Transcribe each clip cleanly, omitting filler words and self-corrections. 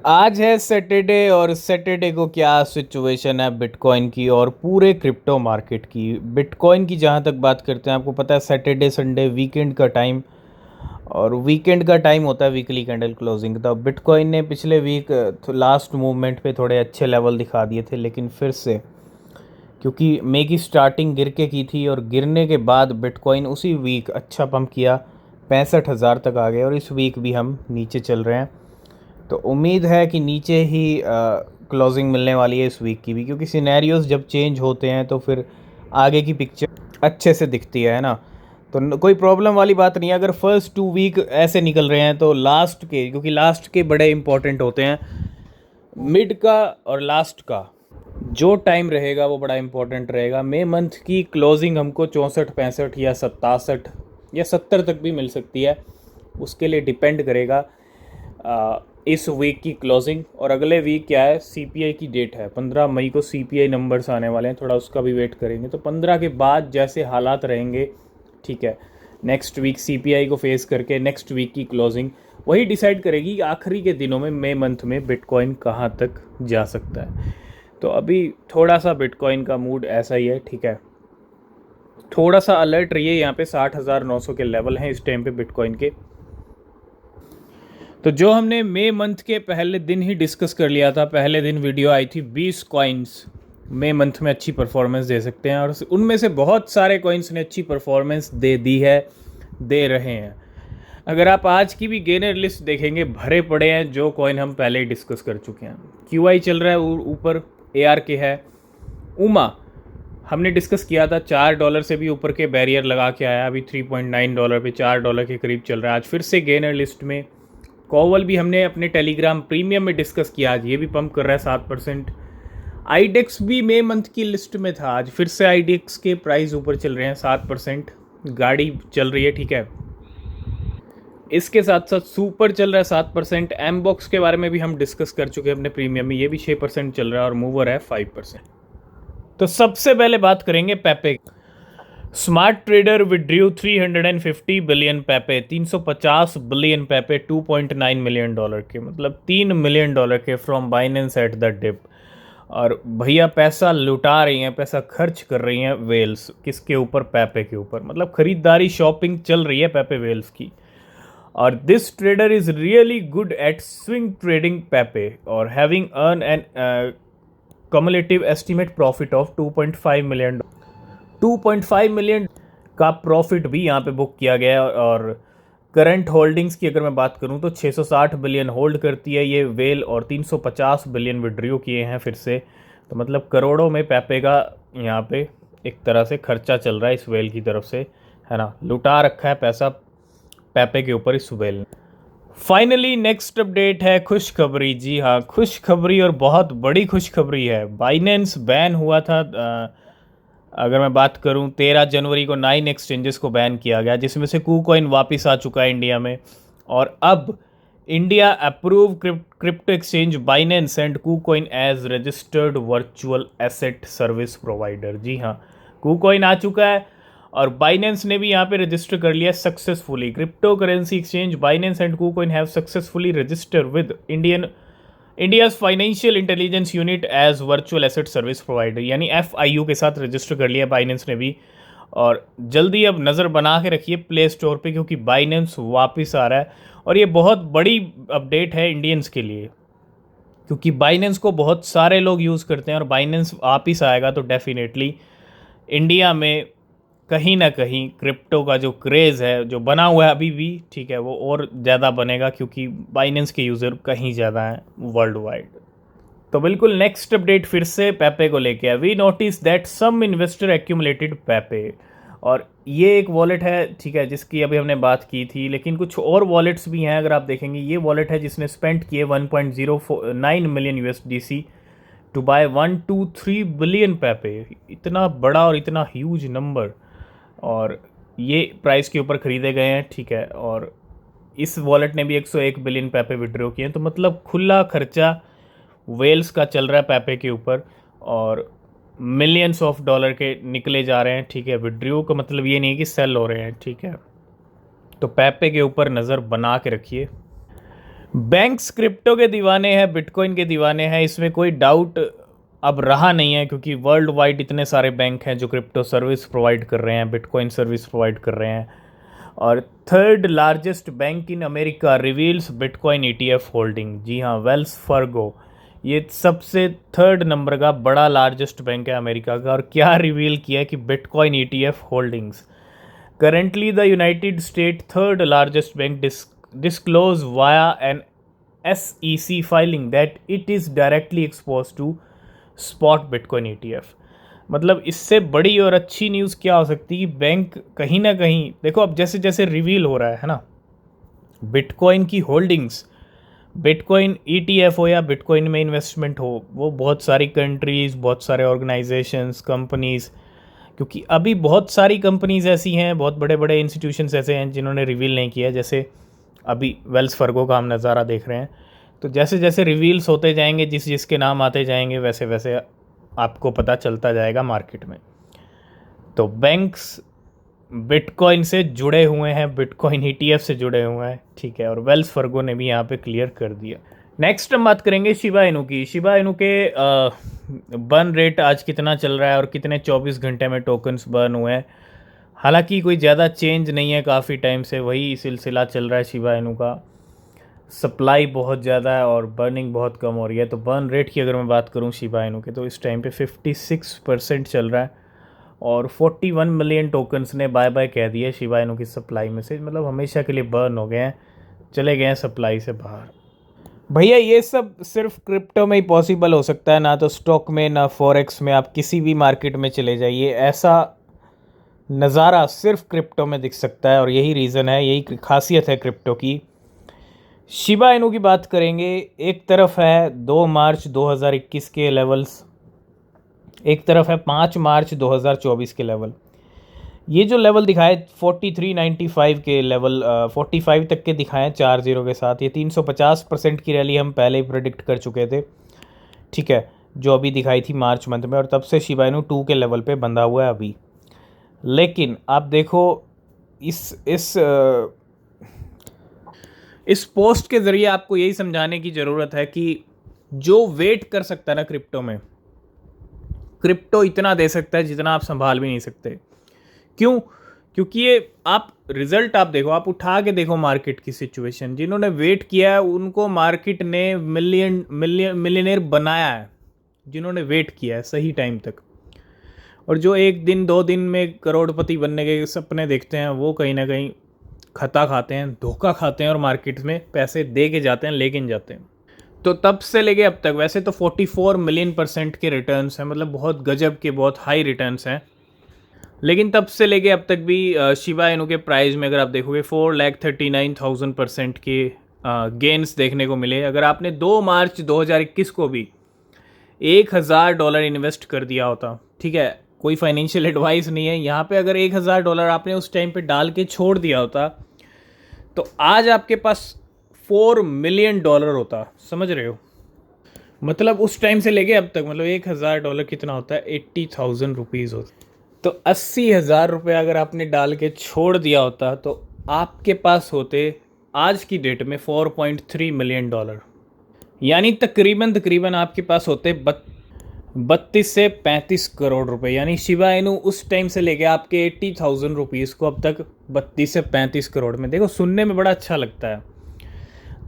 आज है सैटरडे और सैटरडे को क्या सिचुएशन है बिटकॉइन की और पूरे क्रिप्टो मार्केट की। बिटकॉइन की जहां तक बात करते हैं, आपको पता है सैटरडे संडे वीकेंड का टाइम, और वीकेंड का टाइम होता है वीकली कैंडल क्लोजिंग। तो बिटकॉइन ने पिछले वीक लास्ट मूवमेंट पे थोड़े अच्छे लेवल दिखा दिए थे, लेकिन फिर से क्योंकि मे की स्टार्टिंग गिर के की थी और गिरने के बाद बिटकॉइन उसी वीक अच्छा पंप किया, 65,000 तक आ गए और इस वीक भी हम नीचे चल रहे हैं। तो उम्मीद है कि नीचे ही क्लोजिंग मिलने वाली है इस वीक की भी, क्योंकि सिनेरियोज जब चेंज होते हैं तो फिर आगे की पिक्चर अच्छे से दिखती है ना। तो कोई प्रॉब्लम वाली बात नहीं है अगर फर्स्ट 2 वीक ऐसे निकल रहे हैं, तो लास्ट के, क्योंकि लास्ट के बड़े इंपॉर्टेंट होते हैं, मिड का और लास्ट का जो टाइम रहेगा वो बड़ा इंपॉर्टेंट रहेगा। मई मंथ की क्लोजिंग हमको 64 65 या 67 या 70 तक भी मिल सकती है, उसके लिए डिपेंड करेगा इस वीक की क्लोजिंग। और अगले वीक क्या है, सीपीआई की डेट है 15 मई को, सीपीआई नंबर्स आने वाले हैं, थोड़ा उसका भी वेट करेंगे। तो 15 के बाद जैसे हालात रहेंगे, ठीक है, नेक्स्ट वीक सीपीआई को फेस करके नेक्स्ट वीक की क्लोजिंग वही डिसाइड करेगी कि आखिरी के दिनों में मई मंथ में बिटकॉइन कहाँ तक जा सकता है। तो अभी थोड़ा सा बिटकॉइन का मूड ऐसा ही है, ठीक है, थोड़ा सा अलर्ट रहिए। यहाँ पे 60,900 के लेवल हैं इस टाइम पे बिटकॉइन के। तो जो हमने मई मंथ के पहले दिन ही डिस्कस कर लिया था, पहले दिन वीडियो आई थी 20 कॉइन्स मई मंथ में अच्छी परफॉर्मेंस दे सकते हैं, और उनमें से बहुत सारे कॉइन्स ने अच्छी परफॉर्मेंस दे दी है, दे रहे हैं। अगर आप आज की भी गेनर लिस्ट देखेंगे, भरे पड़े हैं जो कॉइन हम पहले ही डिस्कस कर चुके हैं। क्यूआई चल रहा है ऊपर, एआर के है, उमा हमने डिस्कस किया था $4 से भी ऊपर के बैरियर लगा के आया, अभी $3.9 पे $4 के करीब चल रहा है। आज फिर से गेनर लिस्ट में कॉवल भी हमने अपने टेलीग्राम प्रीमियम में डिस्कस किया, आज ये भी पंप कर रहा है 7%। आईडेक्स भी मई मंथ की लिस्ट में था, आज फिर से आईडेक्स के प्राइस ऊपर चल रहे हैं 7%, गाड़ी चल रही है, ठीक है। इसके साथ साथ सुपर चल रहा है 7%। एम बॉक्स के बारे में भी हम डिस्कस कर चुके हैं अपने प्रीमियम में, ये भी 6% चल रहा है, और मूवर है 5%। तो सबसे पहले बात करेंगे Pepe. Smart trader withdrew 350 billion Pepe, 350 billion Pepe, $2.9 million के, मतलब $3 मिलियन के from Binance at the dip. और भैया पैसा लुटा रही हैं, पैसा खर्च कर रही हैं वेल्स, किसके ऊपर, पेपे के ऊपर। मतलब खरीदारी शॉपिंग चल रही है पेपे वेल्स की। और this trader is really good at swing trading Pepe और having earn an cumulative estimate profit of 2.5 million, 2.5 million का प्रॉफिट भी यहाँ पे बुक किया गया है। और करंट होल्डिंग्स की अगर मैं बात करूँ तो 660 बिलियन होल्ड करती है ये वेल, और 350 बिलियन विड्रू किए हैं फिर से। तो मतलब करोड़ों में पेपे का यहाँ पे एक तरह से खर्चा चल रहा है इस वेल की तरफ से, है ना, लुटा रखा है पैसा पेपे के ऊपर इस वेल ने। फाइनली नेक्स्ट अपडेट है खुशखबरी। जी हाँ, खुशखबरी, और बहुत बड़ी खुशखबरी है। बाइनेंस बैन हुआ था, अगर मैं बात करूं 13 जनवरी को 9 एक्सचेंजेस को बैन किया गया, जिसमें से कूकॉइन वापस आ चुका है इंडिया में। और अब India approve crypto exchange Binance and KuCoin as registered virtual asset service provider. जी हाँ, कूकॉइन आ चुका है और बाइनेंस ने भी यहाँ पे रजिस्टर कर लिया successfully. Crypto currency exchange Binance and KuCoin have successfully register with India's financial intelligence unit as virtual asset service provider, यानी FIU के साथ रजिस्टर कर लिया बाइनेंस ने भी। और जल्दी अब नज़र बना के रखिए प्ले स्टोर पे, क्योंकि बाइनेंस वापस आ रहा है। और ये बहुत बड़ी अपडेट है इंडियंस के लिए, क्योंकि बाइनेंस को बहुत सारे लोग यूज़ करते हैं, और बाइनेंस वापस आएगा तो डेफिनेटली इंडिया में कहीं ना कहीं क्रिप्टो का जो क्रेज़ है, जो बना हुआ है अभी भी, ठीक है, वो और ज़्यादा बनेगा, क्योंकि बाइनेंस के यूज़र कहीं ज़्यादा हैं वर्ल्ड वाइड। तो बिल्कुल नेक्स्ट अपडेट फिर से पेपे को लेके है। We notice that some investor accumulated Pepe, और ये एक वॉलेट है, ठीक है, जिसकी अभी हमने बात की थी, लेकिन कुछ और वॉलेट्स भी हैं। अगर आप देखेंगे, ये वॉलेट है जिसने स्पेंड किए 1.09 million USDC to buy 123 billion Pepe. इतना बड़ा और इतना ह्यूज नंबर, और ये प्राइस के ऊपर ख़रीदे गए हैं, ठीक है। और इस वॉलेट ने भी 101 बिलियन पेपे विड्रॉ किए हैं। तो मतलब खुला खर्चा वेल्स का चल रहा है पेपे के ऊपर, और मिलियंस ऑफ डॉलर के निकले जा रहे हैं, ठीक है। विड्रॉ का मतलब ये नहीं है कि सेल हो रहे हैं, ठीक है। तो पेपे के ऊपर नज़र बना के रखिए। बैंक्स क्रिप्टो के दीवाने हैं, बिटकॉइन के दीवाने हैं, इसमें कोई डाउट अब रहा नहीं है, क्योंकि वर्ल्ड वाइड इतने सारे बैंक हैं जो क्रिप्टो सर्विस प्रोवाइड कर रहे हैं, बिटकॉइन सर्विस प्रोवाइड कर रहे हैं। और third largest bank in America reveals bitcoin ETF holding. जी हाँ, वेल्स फार्गो ये सबसे थर्ड नंबर का बड़ा लार्जेस्ट बैंक है अमेरिका का, और क्या रिवील किया कि bitcoin ETF holdings currently the United States third largest bank disclosed via an SEC filing that it is directly exposed to spot Bitcoin ETF। मतलब इससे बड़ी और अच्छी न्यूज़ क्या हो सकती है कि बैंक कहीं ना कहीं, देखो अब जैसे जैसे रिवील हो रहा है ना, बिटकॉइन की होल्डिंग्स, बिटकॉइन ईटीएफ हो या बिटकॉइन में इन्वेस्टमेंट हो, वो बहुत सारी कंट्रीज़, बहुत सारे ऑर्गेनाइजेशंस, कंपनीज़, क्योंकि अभी बहुत सारी कंपनीज़ ऐसी हैं, बहुत बड़े बड़े इंस्टीट्यूशंस ऐसे हैं जिन्होंने रिवील नहीं किया, जैसे अभी वेल्स फार्गो का हम नज़ारा देख रहे हैं। तो जैसे जैसे रिवील्स होते जाएंगे, जिसके नाम आते जाएंगे, वैसे वैसे आपको पता चलता जाएगा मार्केट में। तो बैंक्स बिटकॉइन से जुड़े हुए हैं, बिटकॉइन ईटीएफ से जुड़े हुए हैं, ठीक है, और वेल्स फार्गो ने भी यहाँ पे क्लियर कर दिया। नेक्स्ट हम बात करेंगे शिबा इनू की। शिबा इनू के बर्न रेट आज कितना चल रहा है और कितने 24 घंटे में टोकन्स बर्न हुए हैं। हालांकि कोई ज़्यादा चेंज नहीं है, काफ़ी टाइम से वही सिलसिला चल रहा है शिबा इनू का। सप्लाई बहुत ज़्यादा है और बर्निंग बहुत कम हो रही है। तो बर्न रेट की अगर मैं बात करूँ शिबा इनू के, तो इस टाइम पे 56% चल रहा है, और 41 मिलियन टोकन्स ने बाय बाय कह दिया शिबा इनू की सप्लाई में से, मतलब हमेशा के लिए बर्न हो गए हैं, चले गए हैं सप्लाई से बाहर। भैया ये सब सिर्फ क्रिप्टो में ही पॉसिबल हो सकता है, ना तो स्टॉक में, ना फॉरेक्स में। आप किसी भी मार्केट में चले जाइए, ऐसा नज़ारा सिर्फ क्रिप्टो में दिख सकता है, और यही रीज़न है, यही खासियत है क्रिप्टो की। शिबा इनू की बात करेंगे, एक तरफ है 2 मार्च 2021 के लेवल्स, एक तरफ है 5 मार्च 2024 के लेवल। ये जो लेवल दिखाए 4395 के लेवल, 45 तक के दिखाएं 40 के साथ, ये 350% की रैली हम पहले ही प्रेडिक्ट कर चुके थे, ठीक है, जो अभी दिखाई थी मार्च मंथ में, और तब से शिबा इनू 2 के लेवल पे बंधा हुआ है अभी। लेकिन आप देखो इस पोस्ट के ज़रिए आपको यही समझाने की ज़रूरत है कि जो वेट कर सकता है ना क्रिप्टो में, क्रिप्टो इतना दे सकता है जितना आप संभाल भी नहीं सकते। क्यों? क्योंकि ये आप रिजल्ट आप देखो, आप उठा के देखो मार्केट की सिचुएशन, जिन्होंने वेट किया है उनको मार्केट ने मिलियनेयर बनाया है, जिन्होंने वेट किया है सही टाइम तक। और जो 1 दिन 2 दिन में करोड़पति बनने के सपने देखते हैं, वो कहीं ना कहीं खता खाते हैं, धोखा खाते हैं, और मार्केट में पैसे दे के जाते हैं, लेकिन जाते हैं। तो तब से लेके अब तक वैसे तो 44 मिलियन % के रिटर्न्स हैं, मतलब बहुत गजब के, बहुत हाई रिटर्न्स हैं। लेकिन तब से लेके अब तक भी शिबा इनू के प्राइस में अगर आप देखोगे 4,39,000% के गेन्स देखने को मिले। अगर आपने 2 मार्च 2021 को भी $1,000 इन्वेस्ट कर दिया होता, ठीक है, कोई फाइनेंशियल एडवाइस नहीं है यहाँ पे, अगर $1,000 आपने उस टाइम पे डाल के छोड़ दिया होता, तो आज आपके पास $4 मिलियन होता। समझ रहे हो? मतलब उस टाइम से लेके अब तक, मतलब $1,000 कितना होता है, 80,000 रुपीज़ होता। तो 80,000 रुपये अगर आपने डाल के छोड़ दिया होता, तो आपके पास होते आज की डेट में $4.3 मिलियन, यानी तकरीबन आपके पास होते 32 से 35 करोड़ रुपए। यानी शिबा इनू उस टाइम से लेके आपके 80,000 रुपीज़ को अब तक 32 से 35 करोड़ में, देखो सुनने में बड़ा अच्छा लगता है,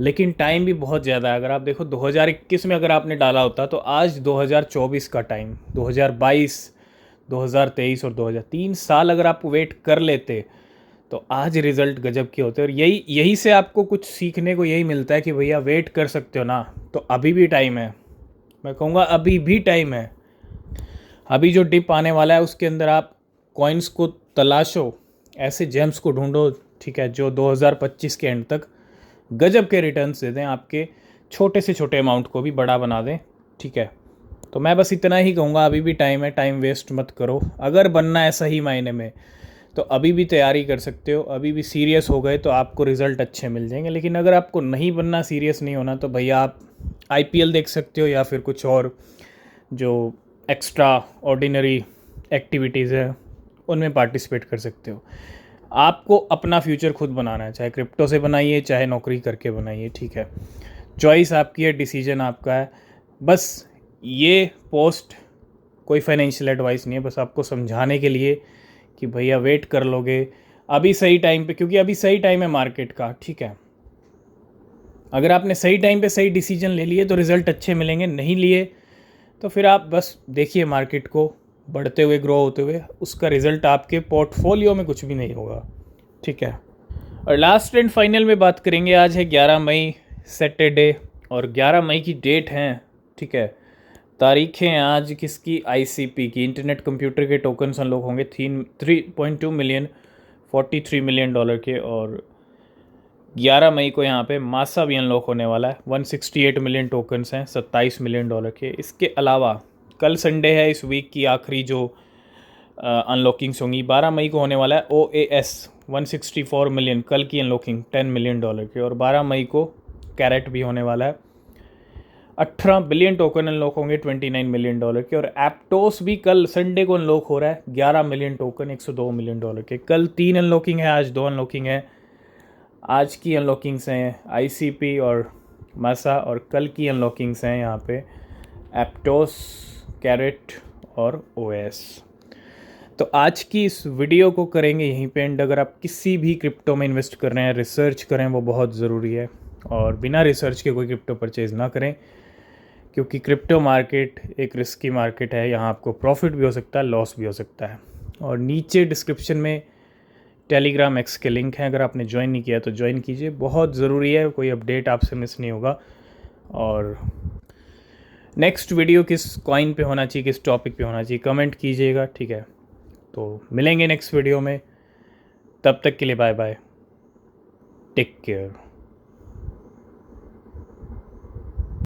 लेकिन टाइम भी बहुत ज़्यादा है। अगर आप देखो 2021 में अगर आपने डाला होता, तो आज 2024 का टाइम, 2022, 2023 और 2003 साल अगर आप वेट कर लेते, तो आज रिज़ल्ट गजब के होते। और यही से आपको कुछ सीखने को यही मिलता है कि भैया वेट कर सकते हो ना, तो अभी भी टाइम है। मैं कहूँगा अभी भी टाइम है। अभी जो डिप आने वाला है उसके अंदर आप कॉइन्स को तलाशो, ऐसे जेम्स को ढूंढो, ठीक है, जो 2025 के एंड तक गजब के रिटर्न्स दे दें, आपके छोटे से छोटे अमाउंट को भी बड़ा बना दें, ठीक है। तो मैं बस इतना ही कहूँगा, अभी भी टाइम है, टाइम वेस्ट मत करो। अगर बनना है सही मायने में, तो अभी भी तैयारी कर सकते हो, अभी भी सीरियस हो गए तो आपको रिज़ल्ट अच्छे मिल जाएंगे। लेकिन अगर आपको नहीं बनना, सीरियस नहीं होना, तो भैया आप IPL देख सकते हो, या फिर कुछ और जो एक्स्ट्रा ऑर्डिनरी एक्टिविटीज़ है उनमें पार्टिसिपेट कर सकते हो। आपको अपना फ्यूचर खुद बनाना है, चाहे क्रिप्टो से बनाइए चाहे नौकरी करके बनाइए, ठीक है। चॉइस आपकी है, डिसीजन आपका है। बस ये पोस्ट कोई फाइनेंशियल एडवाइस नहीं है, बस आपको समझाने के लिए कि भैया वेट कर लोगे अभी सही टाइम पे, क्योंकि अभी सही टाइम है मार्केट का, ठीक है। अगर आपने सही टाइम पे सही डिसीजन ले लिए तो रिज़ल्ट अच्छे मिलेंगे, नहीं लिए तो फिर आप बस देखिए मार्केट को बढ़ते हुए, ग्रो होते हुए, उसका रिज़ल्ट आपके पोर्टफोलियो में कुछ भी नहीं होगा, ठीक है। और लास्ट एंड फाइनल में बात करेंगे, आज है 11 मई सैटरडे, और 11 मई की डेट है, ठीक है। तारीखें आज किसकी, आईसीपी की, इंटरनेट कंप्यूटर के टोकन्स अनलॉक होंगे 3.2 मिलियन, 43 मिलियन डॉलर के। और 11 मई को यहाँ पे मासा भी अनलॉक होने वाला है, 168 मिलियन टोकन्स हैं, 27 मिलियन डॉलर के। इसके अलावा कल संडे है, इस वीक की आखिरी जो अनलॉकिंग्स होंगी, 12 मई को होने वाला है OAS 164 मिलियन, कल की अनलॉकिंग 10 मिलियन डॉलर की। और 12 मई को कैरेट भी होने वाला है, 18 बिलियन टोकन अनलॉक होंगे, 29 मिलियन डॉलर के। और एप्टोस भी कल संडे को अनलॉक हो रहा है, 11 मिलियन टोकन, 102 मिलियन डॉलर के। कल 3 अनलॉकिंग है, आज 2 अनलॉकिंग है। आज की अनलॉकिंग्स हैं आईसीपी और मासा, और कल की अनलॉकिंग्स हैं यहाँ पे एप्टोस, कैरेट और ओएस। तो आज की इस वीडियो को करेंगे यहीं पे एंड। अगर आप किसी भी क्रिप्टो में इन्वेस्ट कर रहे हैं, रिसर्च करें, वो बहुत ज़रूरी है, और बिना रिसर्च के कोई क्रिप्टो परचेज़ ना करें, क्योंकि क्रिप्टो मार्केट एक रिस्की मार्केट है। यहाँ आपको प्रॉफिट भी हो सकता है, लॉस भी हो सकता है। और नीचे डिस्क्रिप्शन में टेलीग्राम एक्स के लिंक हैं, अगर आपने ज्वाइन नहीं किया तो ज्वाइन कीजिए, बहुत ज़रूरी है, कोई अपडेट आपसे मिस नहीं होगा। और नेक्स्ट वीडियो किस कॉइन पे होना चाहिए, किस टॉपिक पे होना चाहिए, कमेंट कीजिएगा, ठीक है। तो मिलेंगे नेक्स्ट वीडियो में, तब तक के लिए बाय बाय, टेक केयर।